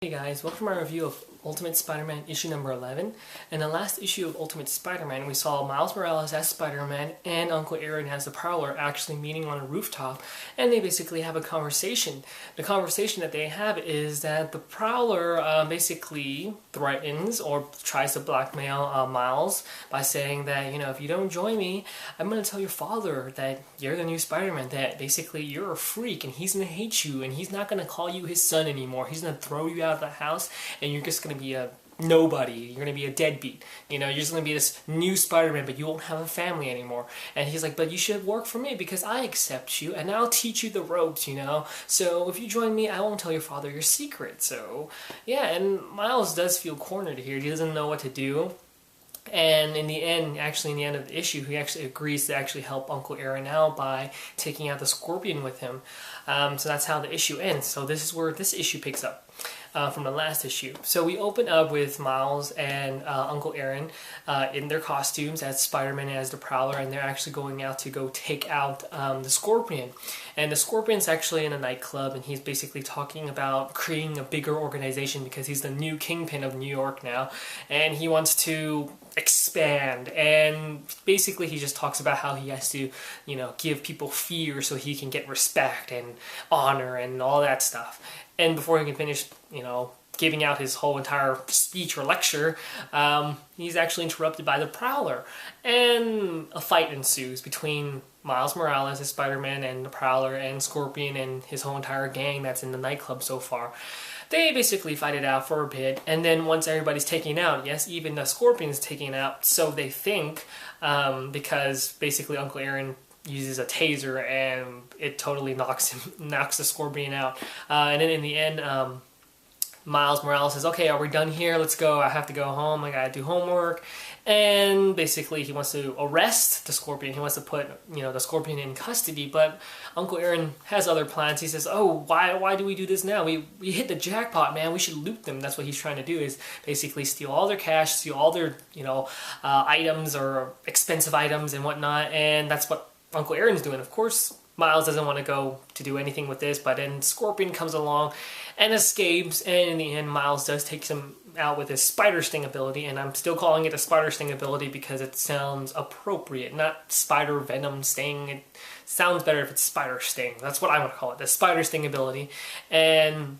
Hey guys, welcome to my review of Ultimate Spider-Man issue number 11. In the last issue of Ultimate Spider-Man, we saw Miles Morales as Spider-Man and Uncle Aaron as the Prowler actually meeting on a rooftop, and they basically have a conversation. The conversation that they have is that the Prowler basically threatens or tries to blackmail Miles by saying that, if you don't join me, I'm going to tell your father that you're the new Spider-Man, that basically you're a freak and he's going to hate you and he's not going to call you his son anymore. He's going to throw you out of the house and you're just going to be a nobody. You're going to be a deadbeat. You're just going to be this new Spider-Man, but you won't have a family anymore. And he's like, but you should work for me because I accept you and I'll teach you the ropes, So if you join me, I won't tell your father your secret. So, yeah, and Miles does feel cornered here. He doesn't know what to do. And in the end of the issue, he actually agrees to actually help Uncle Aaron out by taking out the Scorpion with him. So that's how the issue ends. So this is where this issue picks up. From the last issue. So we open up with Miles and Uncle Aaron in their costumes as Spider-Man and as the Prowler, and they're actually going out to go take out the Scorpion. And the Scorpion's actually in a nightclub, and he's basically talking about creating a bigger organization because he's the new kingpin of New York now, and he wants to expand. And basically he just talks about how he has to, give people fear so he can get respect and honor and all that stuff. And before he can finish, giving out his whole entire speech or lecture, he's actually interrupted by the Prowler. And a fight ensues between Miles Morales as Spider-Man and the Prowler and Scorpion and his whole entire gang that's in the nightclub so far. They basically fight it out for a bit, and then once everybody's taken out, yes, even the Scorpion's taken out, so they think, because basically Uncle Aaron uses a taser and it totally knocks the Scorpion out. And then in the end, Miles Morales says, okay, are we done here? Let's go. I have to go home. I gotta do homework. And basically he wants to arrest the Scorpion. He wants to put, the Scorpion in custody, but Uncle Aaron has other plans. He says, oh, why do we do this now? We hit the jackpot, man. We should loot them. That's what he's trying to do, is basically steal all their cash, steal all their, items or expensive items and whatnot, and that's what Uncle Aaron's doing. Of course, Miles doesn't want to go to do anything with this, but then Scorpion comes along and escapes, and in the end, Miles does take him out with his Spider Sting ability, and I'm still calling it a Spider Sting ability because it sounds appropriate, not Spider Venom Sting. It sounds better if it's Spider Sting. That's what I want to call it, the Spider Sting ability. And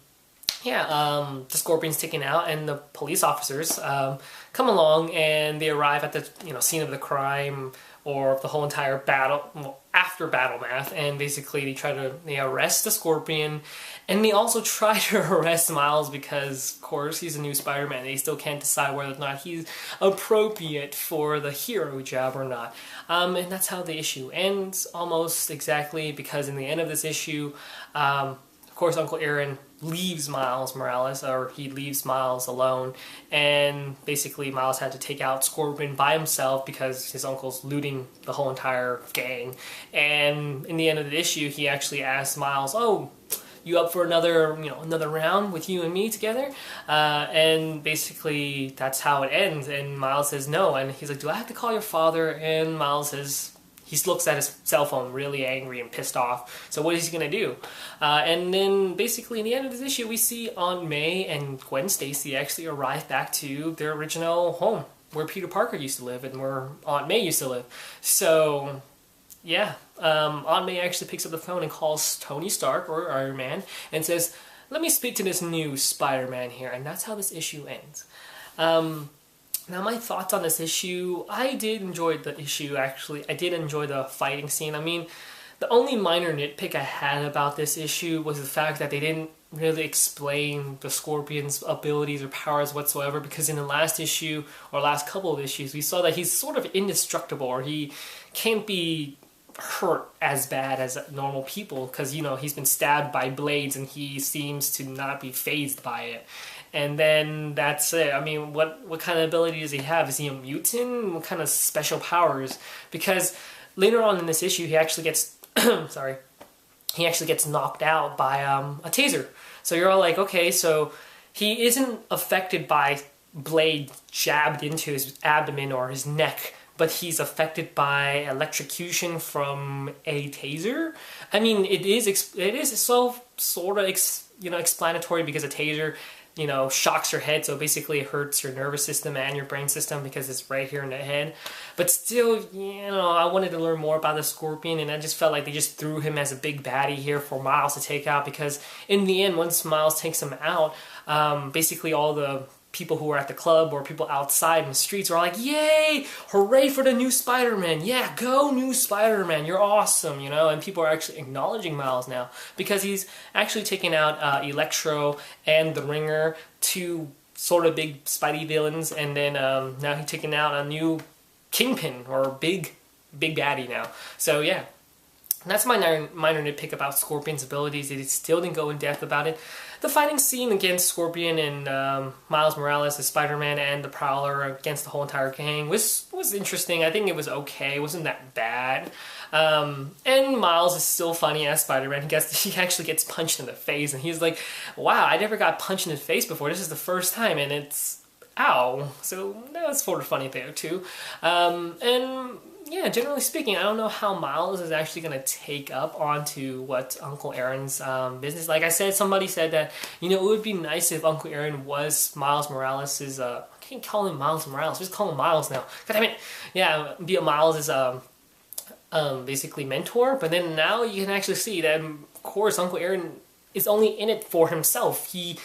yeah, the Scorpion's taken out, and the police officers come along, and they arrive at the scene of the crime, or the whole entire battle, aftermath, and basically they arrest the Scorpion, and they also try to arrest Miles because, of course, he's a new Spider-Man. They still can't decide whether or not he's appropriate for the hero job or not. And that's how the issue ends, almost exactly, because in the end of this issue, of course, Uncle Aaron leaves Miles Morales, or he leaves Miles alone, and basically Miles had to take out Scorpion by himself because his uncle's looting the whole entire gang. And in the end of the issue, he actually asks Miles, oh, you up for another round with you and me together? And basically that's how it ends, and Miles says no, and he's like, do I have to call your father? And Miles says, he looks at his cell phone really angry and pissed off. So what is he going to do? And then basically in the end of this issue, we see Aunt May and Gwen Stacy actually arrive back to their original home, where Peter Parker used to live and where Aunt May used to live. So yeah, Aunt May actually picks up the phone and calls Tony Stark, or Iron Man, and says, let me speak to this new Spider-Man here. And that's how this issue ends. Now, my thoughts on this issue, I did enjoy the issue, actually. I did enjoy the fighting scene. I mean, the only minor nitpick I had about this issue was the fact that they didn't really explain the Scorpion's abilities or powers whatsoever, because in the last issue, or last couple of issues, we saw that he's sort of indestructible, or he can't be hurt as bad as normal people, because, he's been stabbed by blades and he seems to not be fazed by it. And then that's it. I mean, what kind of ability does he have? Is he a mutant? What kind of special powers? Because later on in this issue, he actually gets he actually gets knocked out by a taser. So you're all like, okay, so he isn't affected by blade jabbed into his abdomen or his neck, but he's affected by electrocution from a taser. I mean, it is so sort of explanatory, because a taser you know, shocks your head, so basically it hurts your nervous system and your brain system because it's right here in the head. But still, you know, I wanted to learn more about the Scorpion, and I just felt like they just threw him as a big baddie here for Miles to take out, because in the end, once Miles takes him out, basically all the people who were at the club or people outside in the streets are like, yay, hooray for the new Spider-Man, yeah, go new Spider-Man, you're awesome, you know, and people are actually acknowledging Miles now, because he's actually taken out Electro and the Ringer, two sort of big Spidey villains, and then now he's taking out a new Kingpin, or big baddie now. So yeah, that's my minor nitpick about Scorpion's abilities. It still didn't go in depth about it. The fighting scene against Scorpion and Miles Morales, the Spider-Man, and the Prowler against the whole entire gang was interesting. I think it was okay. It wasn't that bad. And Miles is still funny as Spider-Man. He actually gets punched in the face, and he's like, wow, I never got punched in the face before. This is the first time, and it's ow. So that was sort of funny there too. And yeah, generally speaking, I don't know how Miles is actually going to take up onto what Uncle Aaron's business. Like I said, somebody said that, you know, it would be nice if Uncle Aaron was Miles Morales' I can't call him Miles Morales, just call him Miles now. God damn it. Yeah, be Miles' basically mentor, but then now you can actually see that, of course, Uncle Aaron is only in it for himself. He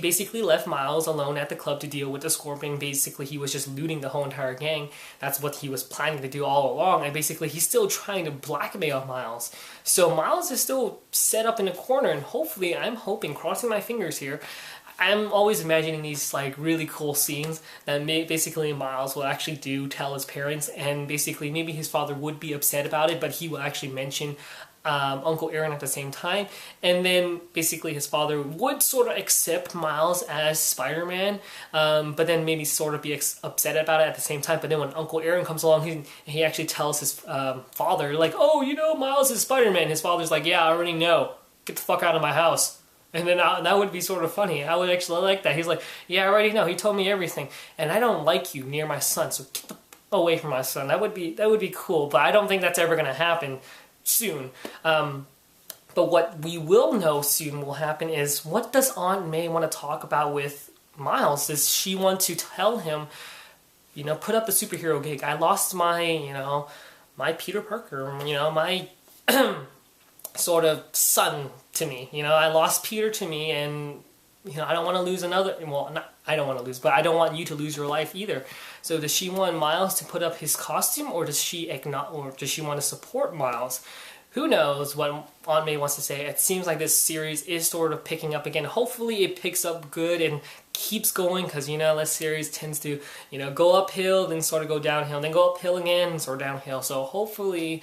basically left Miles alone at the club to deal with the Scorpion. Basically, he was just looting the whole entire gang. That's what he was planning to do all along. And basically, he's still trying to blackmail Miles. So Miles is still set up in a corner. And hopefully, I'm hoping, crossing my fingers here, I'm always imagining these like really cool scenes that basically Miles will actually tell his parents. And basically, maybe his father would be upset about it, but he will actually mention Uncle Aaron at the same time, and then basically his father would sort of accept Miles as Spider-Man, but then maybe sort of be upset about it at the same time. But then when Uncle Aaron comes along, he actually tells his father, like, oh, you know, Miles is Spider-Man. His father's like, yeah, I already know. Get the fuck out of my house. And then that would be sort of funny. I would actually like that. He's like, yeah, I already know. He told me everything, and I don't like you near my son, so get the away from my son. That would be cool, but I don't think that's ever gonna happen soon. But what we will know soon will happen is, what does Aunt May want to talk about with Miles? Does she want to tell him, you know, put up the superhero gig? I lost my, you know, my Peter Parker, you know, my sort of son to me. You know, I lost Peter to me, and, you know, I don't want to lose another, well, I don't want to lose, but I don't want you to lose your life either. So does she want Miles to put up his costume, or does she want to support Miles? Who knows what Aunt May wants to say. It seems like this series is sort of picking up again. Hopefully it picks up good and keeps going, because, you know, this series tends to, you know, go uphill, then sort of go downhill, then go uphill again, and sort of downhill. So hopefully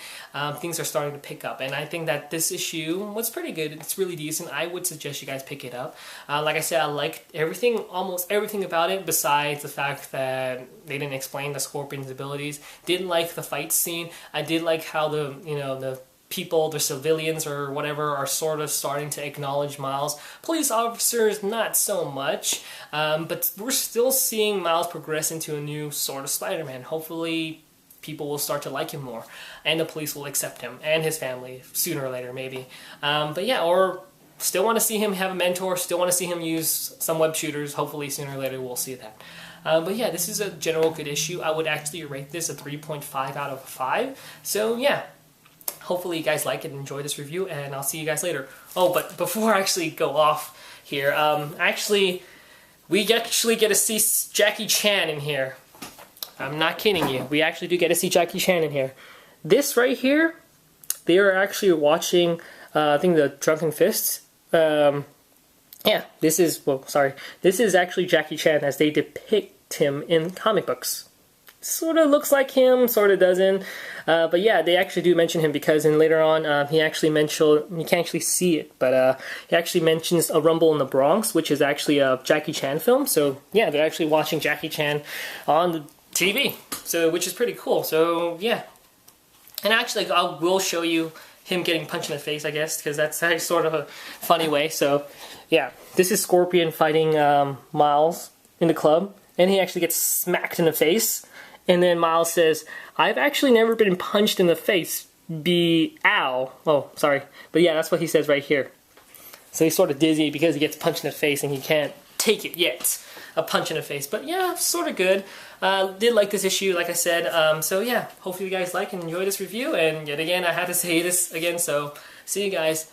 things are starting to pick up. And I think that this issue was pretty good. It's really decent. I would suggest you guys pick it up. Like I said, I liked everything, almost everything about it, besides the fact that they didn't explain the Scorpion's abilities. Didn't like the fight scene. I did like how the people, the civilians or whatever, are sort of starting to acknowledge Miles. Police officers, not so much, but we're still seeing Miles progress into a new sort of Spider-Man. Hopefully people will start to like him more, and the police will accept him and his family sooner or later, maybe. But yeah, or still want to see him have a mentor, still want to see him use some web shooters. Hopefully sooner or later we'll see that. But yeah, this is a general good issue. I would actually rate this a 3.5 out of 5. So yeah, hopefully you guys like it and enjoy this review, and I'll see you guys later. Oh, but before I actually go off here, we actually get to see Jackie Chan in here. I'm not kidding you. We actually do get to see Jackie Chan in here. This right here, they are actually watching, I think, the Drunken Fists. Yeah, this is actually Jackie Chan as they depict him in comic books. Sort of looks like him, sort of doesn't. But yeah, they actually do mention him, because later on he actually mentioned, you can't actually see it, but he actually mentions A Rumble in the Bronx, which is actually a Jackie Chan film. So yeah, they're actually watching Jackie Chan on the TV, so which is pretty cool. So yeah, and actually I will show you him getting punched in the face, I guess, because that's sort of a funny way. So yeah, this is Scorpion fighting Miles in the club, and he actually gets smacked in the face. And then Miles says, I've actually never been punched in the face. Ow. Oh, sorry. But yeah, that's what he says right here. So he's sort of dizzy because he gets punched in the face and he can't take it yet. A punch in the face. But yeah, sort of good. Did like this issue, like I said. So yeah, hopefully you guys like and enjoy this review. And yet again, I had to say this again, so see you guys